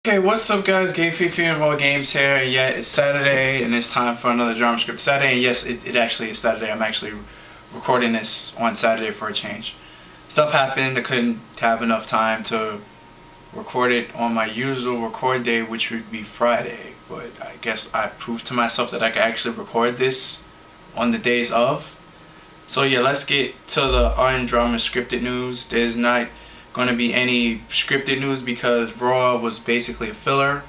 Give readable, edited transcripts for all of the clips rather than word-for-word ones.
Okay, what's up guys, Game Fifi and Raw Games here, and yeah, it's Saturday, and it's time for another drama script Saturday, and yes, it actually is Saturday. I'm actually recording this on Saturday for a change. Stuff happened, I couldn't have enough time to record it on my usual record day, which would be Friday, but I guess I proved to myself that I could actually record this on the days of. So yeah, let's get to the undrama scripted news. There's not going to be any scripted news because Raw was basically a filler,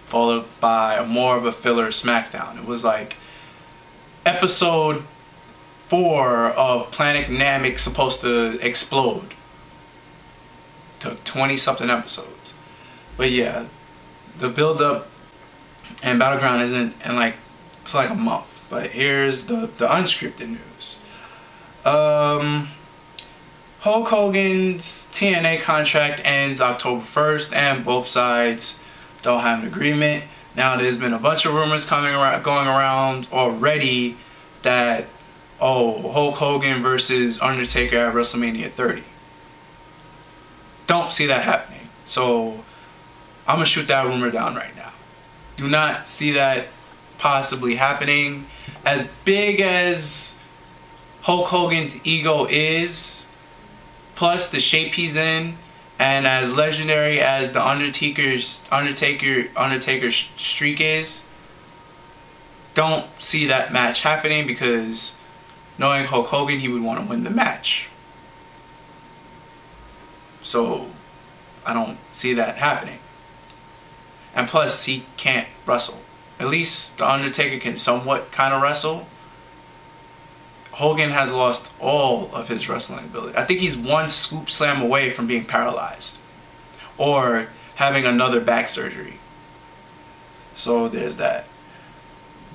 followed by more of a filler SmackDown. It was like episode 4 of Planet Namek supposed to explode. Took 20 something episodes. But yeah, the build up and Battleground isn't in like, it's like a month. But here's the unscripted news. Hulk Hogan's TNA contract ends October 1st, and both sides don't have an agreement. Now, there's been a bunch of rumors going around already that, Hulk Hogan versus Undertaker at WrestleMania 30. Don't see that happening. So, I'm going to shoot that rumor down right now. Do not see that possibly happening. As big as Hulk Hogan's ego is, plus the shape he's in, and as legendary as the Undertaker's streak is, don't see that match happening because knowing Hulk Hogan, he would want to win the match. So I don't see that happening. And plus, he can't wrestle. At least the Undertaker can somewhat kind of wrestle. Hogan has lost all of his wrestling ability. I think he's one scoop slam away from being paralyzed or having another back surgery. So there's that.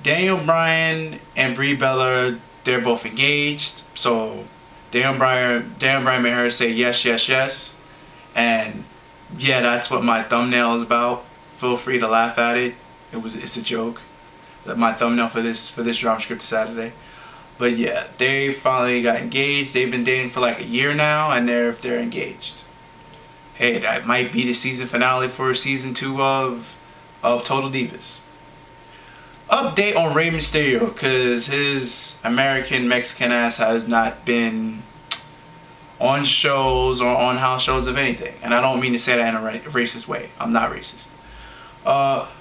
Bryan and Brie Bella, they're both engaged. So Bryan made her say yes, yes, yes. And yeah, that's what my thumbnail is about. Feel free to laugh at it. It's a joke. My thumbnail for this drama script Saturday. But yeah, they finally got engaged. They've been dating for like a year now, and they're engaged. Hey, that might be the season finale for season 2 of Total Divas. Update on Rey Mysterio, because his American Mexican ass has not been on shows or on house shows of anything. And I don't mean to say that in a racist way. I'm not racist.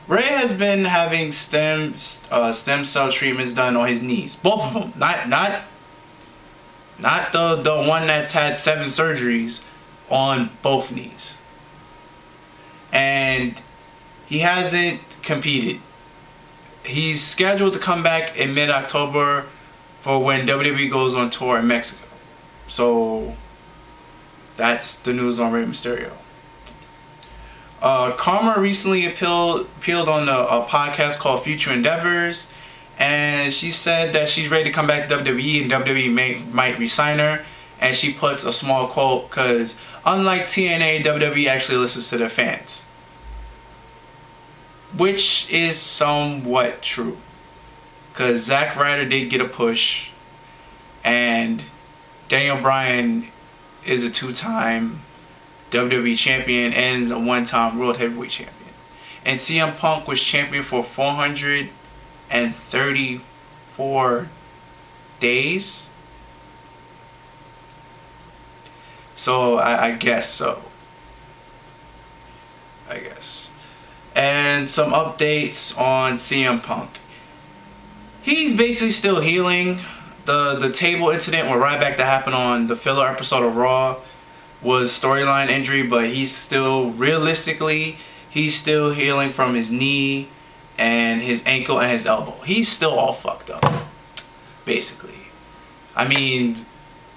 Rey has been having stem cell treatments done on his knees, both of them. Not the one that's had 7 surgeries, on both knees. And he hasn't competed. He's scheduled to come back in mid-October for when WWE goes on tour in Mexico. So that's the news on Rey Mysterio. Karma recently appealed on a podcast called Future Endeavors, and she said that she's ready to come back to WWE, and WWE might re-sign her. And she puts a small quote, because unlike TNA, WWE actually listens to their fans, which is somewhat true, because Zack Ryder did get a push, and Daniel Bryan is a 2-time WWE champion and a 1-time World Heavyweight champion. And CM Punk was champion for 434 days. So I guess so. I guess. And some updates on CM Punk. He's basically still healing. The table incident with Ryback that happened on the filler episode of Raw was storyline injury, but he's still healing from his knee and his ankle and his elbow. He's still all fucked up, basically. I mean,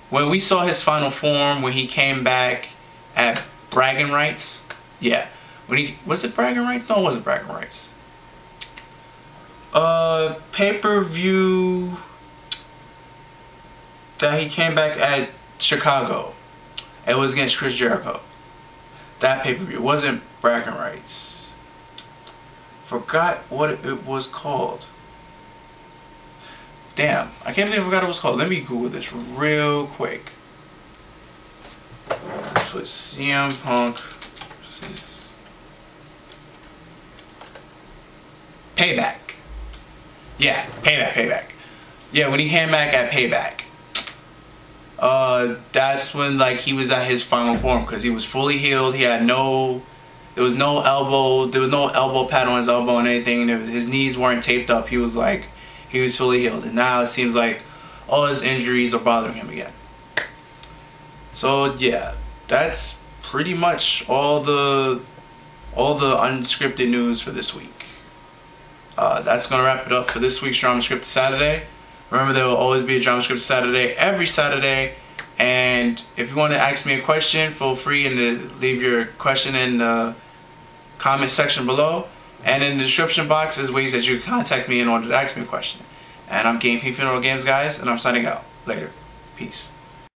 when we saw his final form, when he came back at Bragging Rights, yeah, was it Bragging Rights? No, it wasn't Bragging Rights. Pay-per-view that he came back at Chicago. It was against Chris Jericho. That pay-per-view wasn't Bragging Rights. Forgot what it was called. Damn, I can't believe I forgot what it was called. Let me Google this real quick. Let's put CM Punk Payback. Yeah, Payback. Yeah, when he came back at Payback. That's when like he was at his final form because he was fully healed. He had there was no elbow pad on his elbow and anything. His knees weren't taped up. He was fully healed. And now it seems like all his injuries are bothering him again. So yeah, that's pretty much all the unscripted news for this week. That's gonna wrap it up for this week's Drama Script Saturday. Remember, there will always be a Drama Script Saturday every Saturday. And if you want to ask me a question, feel free to leave your question in the comment section below. And in the description box is ways that you can contact me in order to ask me a question. And I'm Game King Funeral Games, guys, and I'm signing out. Later. Peace.